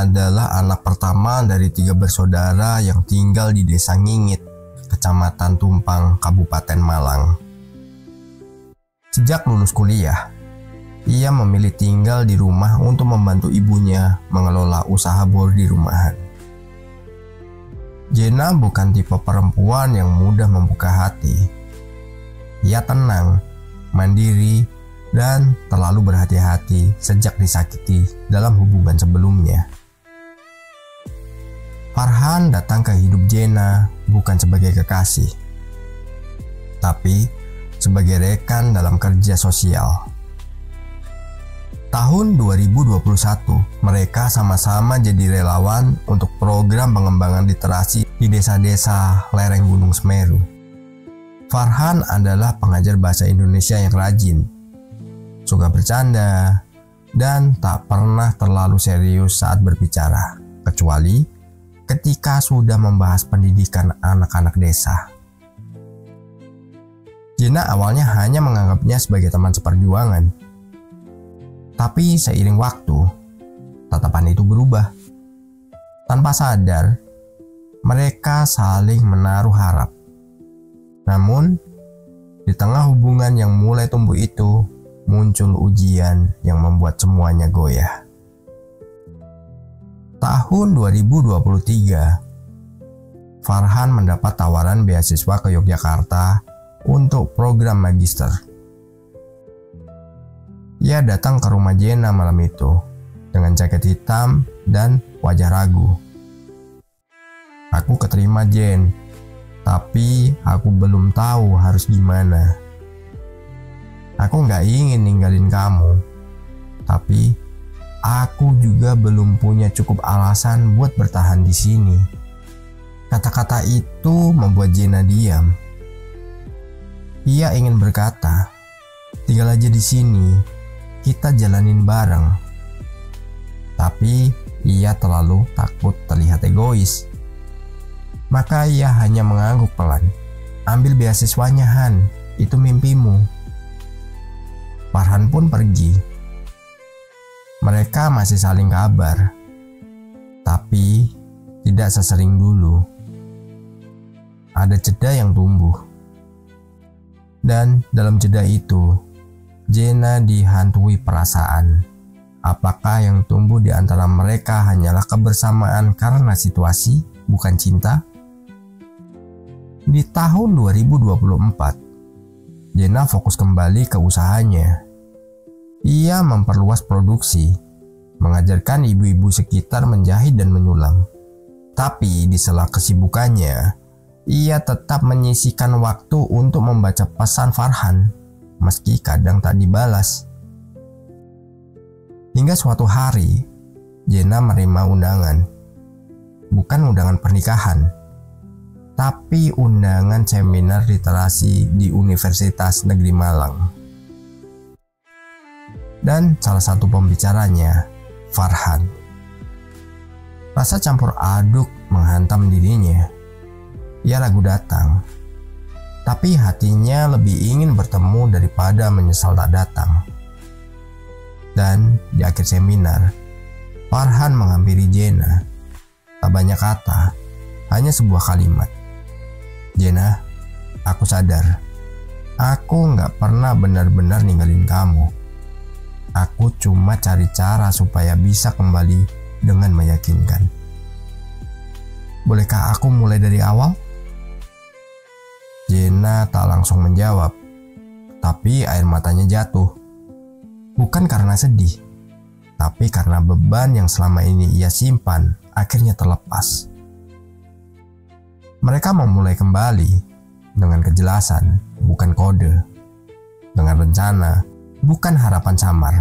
adalah anak pertama dari 3 bersaudara yang tinggal di Desa Ngingit, Kecamatan Tumpang, Kabupaten Malang. Sejak lulus kuliah, ia memilih tinggal di rumah untuk membantu ibunya mengelola usaha bor di rumahan. Jena bukan tipe perempuan yang mudah membuka hati. Ia tenang, mandiri, dan terlalu berhati-hati sejak disakiti dalam hubungan sebelumnya. Farhan datang ke hidup Jena bukan sebagai kekasih, tapi sebagai rekan dalam kerja sosial. Tahun 2021, mereka sama-sama jadi relawan untuk program pengembangan literasi di desa-desa lereng Gunung Semeru. Farhan adalah pengajar bahasa Indonesia yang rajin, suka bercanda, dan tak pernah terlalu serius saat berbicara, kecuali ketika sudah membahas pendidikan anak-anak desa. Jena awalnya hanya menganggapnya sebagai teman seperjuangan. Tapi seiring waktu, tatapan itu berubah. Tanpa sadar, mereka saling menaruh harap. Namun, di tengah hubungan yang mulai tumbuh itu, muncul ujian yang membuat semuanya goyah. Tahun 2023, Farhan mendapat tawaran beasiswa ke Yogyakarta untuk program magister. Ia datang ke rumah Jena malam itu dengan jaket hitam dan wajah ragu. "Aku keterima, Jen, tapi aku belum tahu harus gimana. Aku nggak ingin ninggalin kamu, tapi aku juga belum punya cukup alasan buat bertahan di sini." Kata-kata itu membuat Jena diam. Ia ingin berkata, "Tinggal aja di sini, kita jalanin bareng." Tapi ia terlalu takut terlihat egois. Maka ia hanya mengangguk pelan. "Ambil beasiswanya, Han, itu mimpimu." Farhan pun pergi. Mereka masih saling kabar, tapi tidak sesering dulu. Ada jeda yang tumbuh. Dan dalam jeda itu, Jena dihantui perasaan. Apakah yang tumbuh di antara mereka hanyalah kebersamaan karena situasi, bukan cinta? Di tahun 2024, Jena fokus kembali ke usahanya. Ia memperluas produksi, mengajarkan ibu-ibu sekitar menjahit dan menyulam. Tapi di sela kesibukannya, ia tetap menyisihkan waktu untuk membaca pesan Farhan, meski kadang tak dibalas. Hingga suatu hari, Jena menerima undangan. Bukan undangan pernikahan, tapi undangan seminar literasi di Universitas Negeri Malang. Dan salah satu pembicaranya, Farhan. Rasa campur aduk menghantam dirinya. Ia ragu datang, tapi hatinya lebih ingin bertemu daripada menyesal tak datang. Dan di akhir seminar, Farhan menghampiri Jena. Tak banyak kata, hanya sebuah kalimat. "Jena, aku sadar, aku gak pernah benar-benar ninggalin kamu. Aku cuma cari cara supaya bisa kembali dengan meyakinkan. Bolehkah aku mulai dari awal?" Jena tak langsung menjawab, tapi air matanya jatuh. Bukan karena sedih, tapi karena beban yang selama ini ia simpan akhirnya terlepas. Mereka memulai kembali dengan kejelasan, bukan kode. Dengan rencana, bukan harapan samar.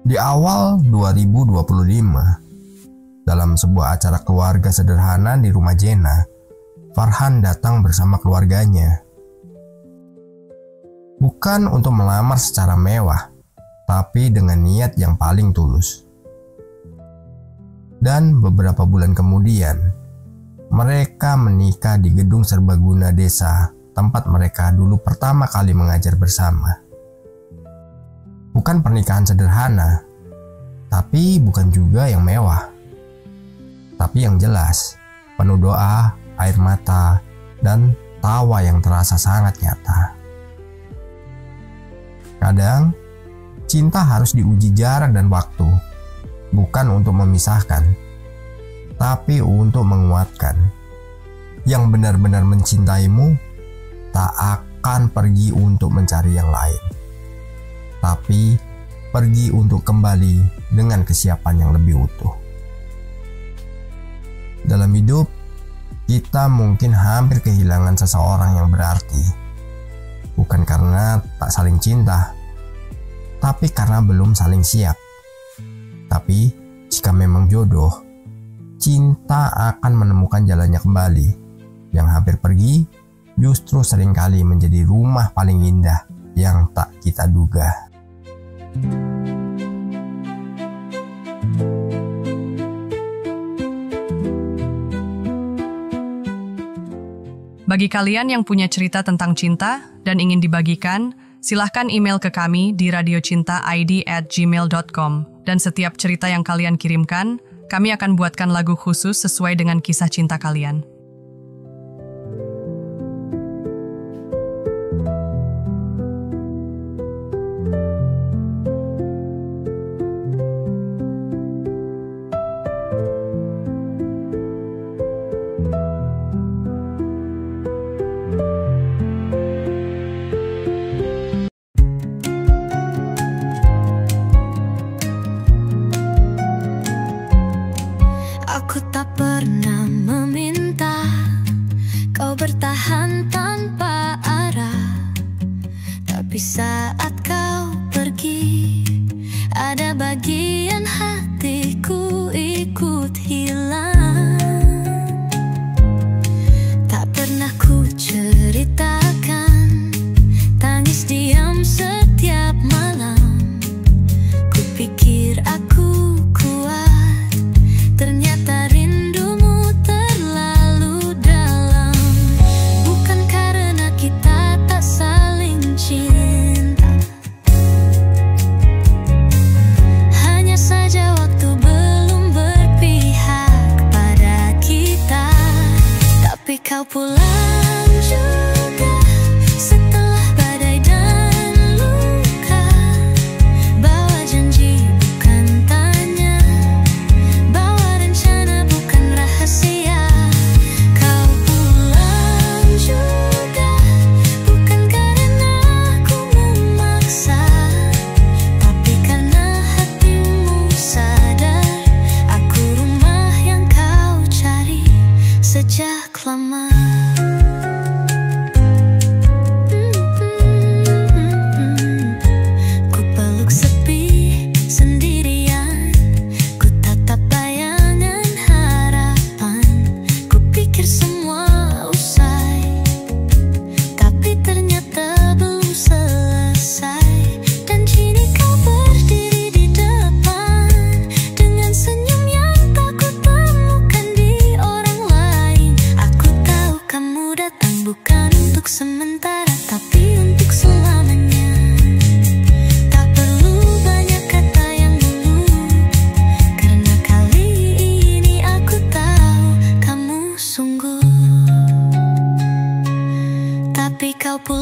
Di awal 2025, dalam sebuah acara keluarga sederhana di rumah Jena, Farhan datang bersama keluarganya. Bukan untuk melamar secara mewah, tapi dengan niat yang paling tulus. Dan beberapa bulan kemudian, mereka menikah di gedung serbaguna desa tempat mereka dulu pertama kali mengajar bersama. Bukan pernikahan sederhana, tapi bukan juga yang mewah. Tapi yang jelas, penuh doa, air mata, dan tawa yang terasa sangat nyata. Kadang, cinta harus diuji jarak dan waktu, bukan untuk memisahkan, tapi untuk menguatkan. Yang benar-benar mencintaimu tak akan pergi untuk mencari yang lain, tapi pergi untuk kembali dengan kesiapan yang lebih utuh. Dalam hidup, kita mungkin hampir kehilangan seseorang yang berarti, bukan karena tak saling cinta, tapi karena belum saling siap. Tapi jika memang jodoh, cinta akan menemukan jalannya kembali. Yang hampir pergi justru seringkali menjadi rumah paling indah yang tak kita duga. Bagi kalian yang punya cerita tentang cinta dan ingin dibagikan, silahkan email ke kami di radiocintaid@gmail.com. Dan setiap cerita yang kalian kirimkan, kami akan buatkan lagu khusus sesuai dengan kisah cinta kalian. Aku tak pernah meminta kau bertahan tanpa arah, tapi saat kau pergi, ada bagian hatiku ikut hilang. Tak pernah ku ceritakan tangis diam setiap malam. Ku pikir aku kuat, ternyata rindumu terlalu dalam. Bukan karena kita tak saling cinta, hanya saja waktu belum berpihak pada kita. Tapi kau pulang juga setelah badai dan luka, bawa janji bukan tanya, bawa rencana bukan rahasia. Kau pulang juga bukan karena aku memaksa, tapi karena hatimu sadar aku rumah yang kau cari sejak lama. Ku peluk sepi sendirian, ku tatap bayangan harapan. Ku pikir semua usai, tapi ternyata belum selesai. Dan kini kau berdiri di depan dengan senyum yang tak ku temukan di orang lain. Aku tahu kamu datang bukan untuk sementara, tapi untuk selamanya. Tak perlu banyak kata yang dulu, karena kali ini aku tahu kamu sungguh. Tapi kau pulang